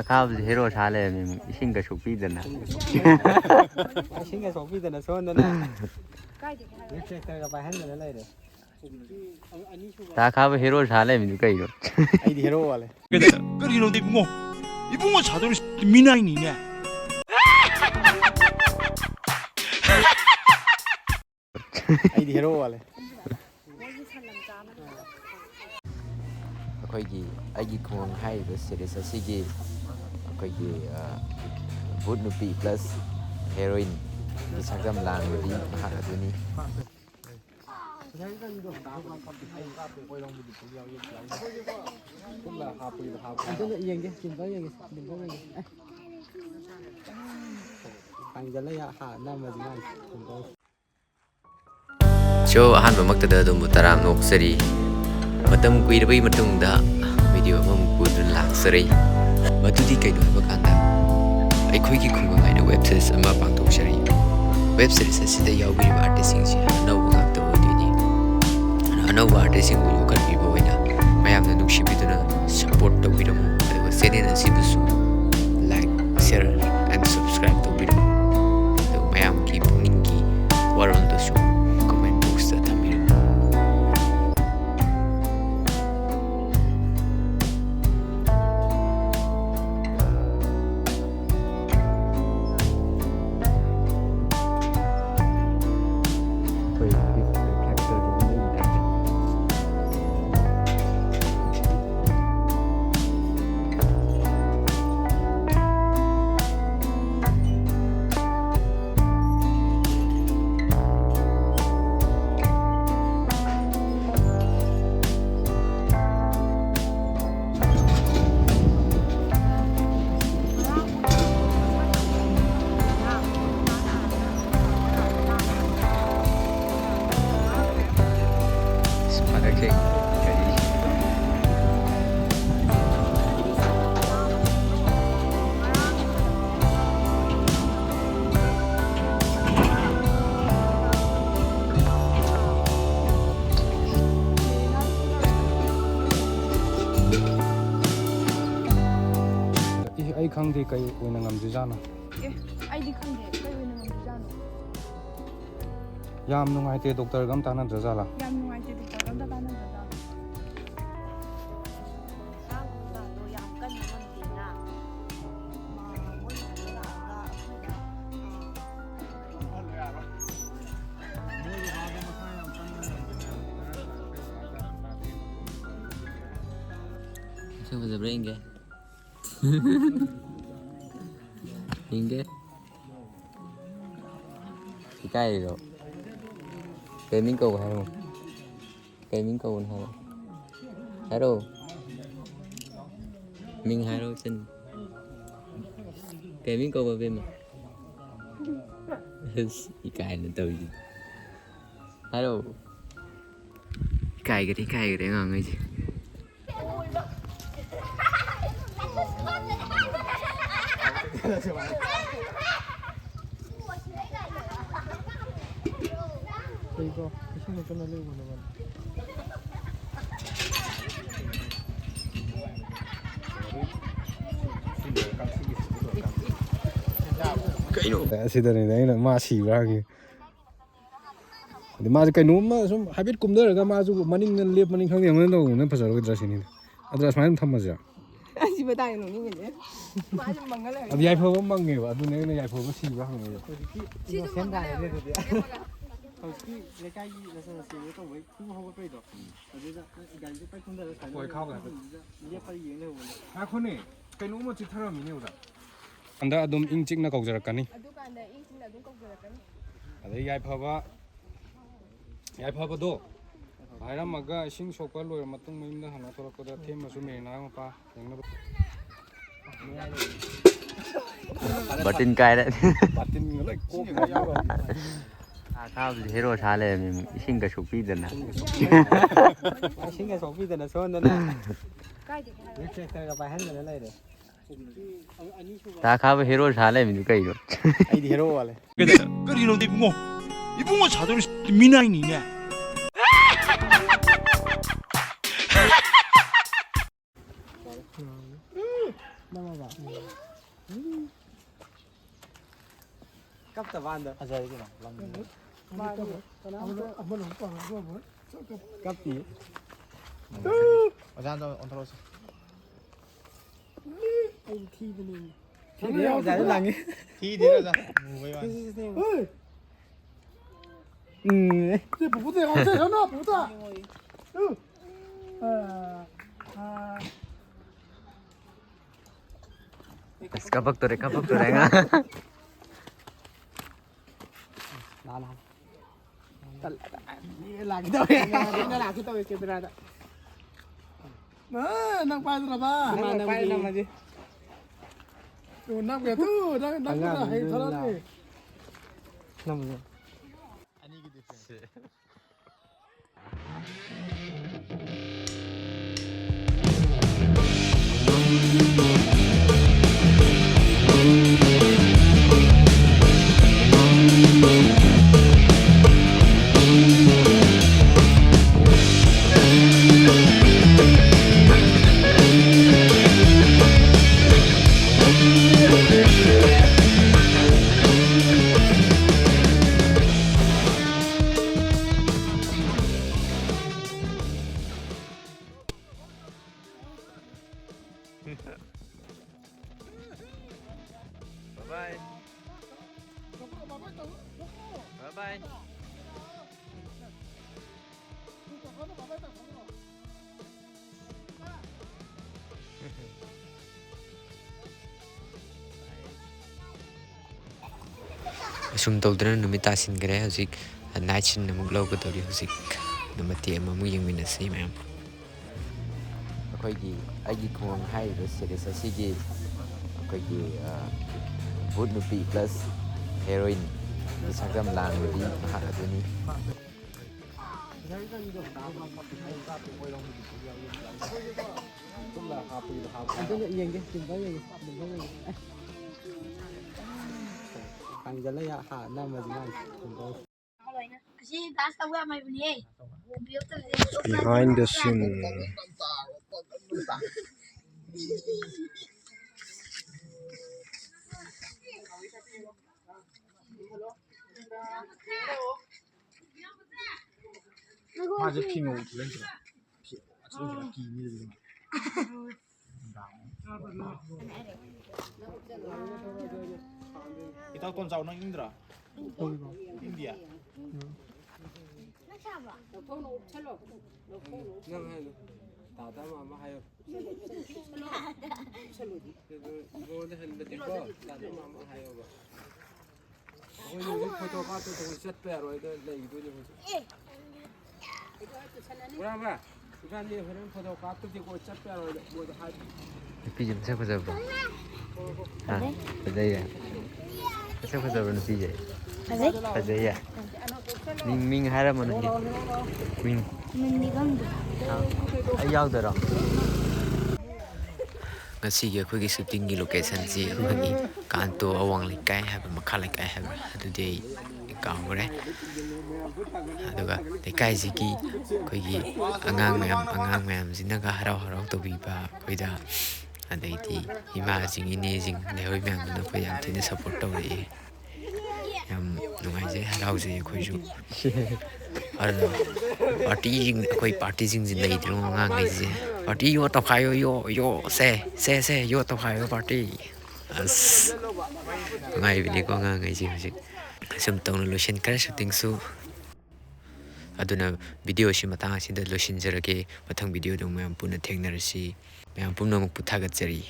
ข้าวเฮโร่ช้าเลยชิงกระชุกพี่เดินนะชิงกระชุกพี่เดินนะโซนนั่นนะนี่เช็คเตอร์กับไปให้เลยเลยเด้อตาข้าวเฮโร่ช้าเลยมันอยู่ใกล้อยู่ไอ้เฮโร่อะไรก็ดีเราดิบุ้งอีบุ้งชาโดนมีนายนี่เนี่ยไอ้เฮโร่อะไรꯑꯩꯈꯣꯏꯒꯤ ꯈꯨꯡꯒꯪ ꯍꯥꯏꯔꯤꯕ ꯁꯤꯔꯤꯁ ꯑꯁꯤꯒꯤ ꯑꯩꯈꯣꯏꯒꯤ ꯕꯨꯠ ꯅꯨꯄꯤ ꯄ꯭ꯂꯁ ꯍꯦꯔꯣꯏꯟꯒꯤ ꯁꯛꯇꯝ ꯂꯥꯡꯕꯗꯤ ꯃꯍꯥꯛ ꯑꯗꯨꯅꯤ ꯁꯣ ꯑꯍꯥꯟꯕꯃꯛꯇꯗ ꯑꯗꯣꯝꯕꯨ ꯇꯔꯥꯝꯅ ꯑꯣꯛꯆꯔꯤ ꯃꯇꯝ ꯀꯨꯏꯔꯕꯒꯤ ꯃꯇꯨꯡꯗ ꯚꯤꯗꯤꯑꯣ ꯑꯃꯃꯨꯛ ꯄꯨꯗꯨꯅ ꯂꯥꯛꯆꯔꯤ ꯃꯗꯨꯗꯤ ꯀꯩꯅꯣ ꯍꯥꯏꯕ ꯀꯥꯟꯗ ꯑꯩꯈꯣꯏꯒꯤ ꯈꯨꯡꯒꯪ ꯍꯥꯏꯅ ꯋꯦꯕ ꯁꯤꯔꯤꯁ ꯑꯃ ꯄꯥꯡꯊꯣꯛꯆꯔꯤ ꯋꯦꯕ ꯁꯤꯔꯤꯁ ꯑꯁꯤꯗ ꯌꯥꯎꯕꯤꯔꯤꯕ ꯑꯥꯔꯇꯤꯁꯁꯤꯡꯁꯤ ꯑꯅꯧꯕ ꯉꯥꯛꯇ ꯑꯣꯏꯗꯣꯏꯅꯤ ꯑꯅꯧꯕ ꯑꯥꯔꯇꯤꯁꯁꯤꯡꯕꯨ ꯌꯣꯛꯈꯠꯄꯤꯕ ꯑꯣꯏꯅ ꯃꯌꯥꯝꯅ ꯅꯨꯡꯁꯤꯕꯤꯗꯨꯅ ꯁꯄꯣꯔꯠ ꯇꯧꯕꯤꯔꯝꯃꯨ ꯑꯗꯨꯒ ꯆꯦꯅꯦꯜ ꯑꯁꯤꯕꯨꯁꯨ ꯂꯥꯏꯛ ꯁꯤꯌꯔ ꯑꯦꯟ ꯁꯕꯁꯀ꯭ꯔꯥꯏꯕ ꯇꯧꯕꯤꯔꯝꯃꯨ ꯑꯗꯨꯒ ꯃꯌꯥꯝꯒꯤ ꯄꯨꯛꯅꯤꯡꯒꯤ ꯋꯥꯔꯣꯜꯗꯁꯨ ꯀꯃꯦꯟ ꯕꯣꯛꯁꯇ ꯊꯝꯕꯤꯔꯝꯃꯨ ꯑꯩ ꯈꯪꯗꯦ ꯀꯩ ꯑꯣꯏꯅ ꯉꯝꯗꯣꯏꯖꯥꯠꯅꯣ ꯑꯩꯗꯤ ꯈꯪꯗꯦ ꯀꯩ ꯑꯣꯏꯅ ꯉꯝꯗꯣꯏꯖꯥꯠꯅꯣ ꯌꯥꯝ ꯅꯨꯡꯉꯥꯏꯇꯦ ꯗꯣꯛꯇꯔꯒ ꯑꯝ ꯇꯥꯟꯅꯗ꯭ꯔꯖꯥꯠꯂꯥ ꯌꯥꯝ ꯅꯨꯡꯉꯥꯏꯇꯦ ꯗꯣꯛꯇꯔꯒ ꯑꯝꯇ ꯇꯥꯟꯅꯗ꯭ꯔꯖꯥꯠꯂꯥ ꯌꯥꯝ ꯀꯟꯅ ꯉꯝꯗꯦꯅ ꯃꯣꯏꯅ ꯂꯥꯛꯑꯒ ꯁꯛ ꯐꯖꯕ꯭ꯔꯥ ꯌꯦꯡꯒꯦ ꯌꯦꯡꯒꯦ ꯏꯀꯥꯏꯔꯤꯔꯣ ꯀꯩ ꯃꯤꯡ ꯀꯧꯕ ꯍꯥꯏꯔꯣ ꯀꯩ ꯃꯤꯡ ꯀꯧꯕꯅꯣ ꯍꯥꯏꯔꯣ ꯍꯥꯏꯔꯣ ꯃꯤꯡ ꯍꯥꯏꯔꯣ ꯆꯟ ꯀꯩ ꯃꯤꯡ ꯀꯧꯕ ꯕꯦꯝꯃ ꯑꯁ ꯏꯀꯥꯏꯅ ꯇꯧꯔꯤꯁꯤ ꯍꯥꯏꯔꯣ ꯏꯀꯥꯏꯒꯔꯦ ꯑꯉꯥꯡꯉꯩꯁꯦ ꯀꯩꯅꯣ ꯑꯁꯤꯗꯅꯤꯅꯦ ꯑꯩꯅ ꯃꯥ ꯁꯤꯕ꯭ꯔꯥ ꯍꯪꯉꯤ ꯑꯗꯩ ꯃꯥꯁꯦ ꯀꯩꯅꯣꯝꯃ ꯁꯨꯝ ꯍꯥꯏꯐꯦꯠ ꯀꯨꯝꯊꯔꯒ ꯃꯥꯁꯨ ꯃꯅꯤꯡꯗ ꯂꯦꯞꯄꯅꯤ ꯈꯪꯗꯦ ꯑꯃꯅ ꯇꯧꯕꯅ ꯐꯖꯔꯣꯏꯗ꯭ꯔꯥ ꯁꯤꯅꯤꯗ ꯑꯗꯨ ꯑꯁꯨꯃꯥꯏꯅ ꯊꯝꯃꯁꯦ ꯑꯁꯤ ꯃꯇꯥꯡꯗ ꯅꯣꯛꯅꯤꯡꯉꯤꯅꯦ ꯃꯥꯁꯨ ꯃꯪꯉ ꯂꯩꯔꯦ ꯑꯗꯨ ꯌꯥꯏꯐꯕ ꯃꯪꯉꯦꯕ ꯑꯗꯨꯅꯦ ꯑꯩꯅ ꯌꯥꯏꯐꯕ ꯁꯤꯕ꯭ꯔꯥ ꯍꯪꯉꯦꯕ ꯁꯤꯁꯨ ꯃꯪꯉ ꯂꯩꯔꯦ ꯍꯧꯖꯤꯛꯀꯤ ꯂꯩꯀꯥꯏꯒꯤ ꯁꯦꯕ ꯇꯧꯕꯩ ꯈꯨ ꯍꯧꯒꯠꯄꯩꯗꯣ ꯑꯗꯨꯗ ꯒꯥꯔꯤꯗꯣ ꯄꯥꯏ ꯀꯨꯝꯊꯔꯒ ꯂꯦꯞꯄ ꯌꯦꯡ ꯂꯩꯍꯧꯕꯅꯦ ꯉꯥꯏꯈꯣꯅꯦ ꯀꯩꯅꯣꯝꯃ ꯆꯤꯊꯔꯝꯃꯤꯅꯦ ꯑꯣꯖꯥ ꯍꯟꯗꯛ ꯑꯗꯨꯝ ꯏꯪ ꯆꯤꯛꯅ ꯀꯧꯖꯔꯛꯀꯅꯤ ꯑꯗꯨꯀꯥꯟꯗ ꯏꯪ ꯆꯤꯛꯅ ꯑꯗꯨꯝ ꯀꯧꯖꯔꯛꯀꯅꯤ ꯑꯗꯩ ꯌꯥꯏꯐꯕꯗꯣ ꯍꯥꯏꯔꯝꯃꯒ ꯏꯁꯤꯡ ꯁꯣꯛꯄ ꯂꯣꯏꯔ ꯃꯇꯨꯡ ꯃꯌꯨꯝꯗ ꯍꯟꯅ ꯊꯣꯛꯂꯛꯄꯗ ꯊꯦꯝꯃꯁꯨ ꯃꯦꯔꯤꯅꯥ ꯃꯄꯥ ꯌꯦꯡꯅꯕ ꯕꯇꯤꯟ ꯀꯥꯏꯔꯦ ꯕꯥꯇꯤꯟꯒ ꯂꯣꯏ ꯀꯣꯛข้าวเฮโร่ช้าเลยชิงกระชุกพี่เดินนะꯏꯁꯤꯡꯒ ꯁꯣꯛꯄꯤꯗꯅ ꯁꯣꯟꯗꯅนี่เช็คเตอร์กับไปให้เลยเด้อ ตาข้าวเฮโร่ช้าเลยมันอยู่ใกล้อยู่ไอ้เฮโร่อะไรก็ดีเราดิบุ้งอีบุ้งชาโดนมีนายนี่เนี่ย cấp tập ban được cấp tí thì đéo giải lằng ấy Thi thế là sao? Ngủ với bạn. Kapak tuh nga. Lagi daw yan. Lagi daw yung kibirada. Nagpahal na ba? Nagpahal naman di. Nang beto, nang hay tharan ni. Nam. Ani ki difference. Bye-bye. Bye-bye. Sum tawdana numit tasingré hojik night shin namuk lawgadori hojik namati amamuk yengminasi mayam akoigi aigi khong hairiba series asigi akoigi voot nupi plus heroine isakam langbadi mahak aduni behind the scene 맞아 핑 오고 렌즈. 지금 기미를 Kita con cháu nó Indra. India. 다다 마마 하여 이거는 했는데 다다 마마 하여 봐 오늘 포토 카드 동 셋배로 이거 이거는 뭐라봐 그간이 흐름 포토 카드 찍고 셋배로 뭐도 하 nupi jam sa khajaba ha padaya sa khajaba nupi je padaya ming hara man ni ming ai yaudara ngasi ge khoi gi shooting gi location si amagi kanto awang lekai haba makha lekai haba adudi kaamure aduga lekai ji gi khoi gi angang mayam sinaga harau harau to bi ba khoida adaiti ima jing ine jing lehoi myam na khoi yam thine support tawri yam nungai je harau je khoi ju arda party jing khoi party jing jin dai dro ngang ngai je party yo to khayo yo se yo to khayo party as ngai bi ni ko ngang ngai ji hojik sum tong lotion kar shooting su aduna video shi matang asida lotion jarage mathang video dong mayam puna thengnar si mayam pumna muk puthagat jari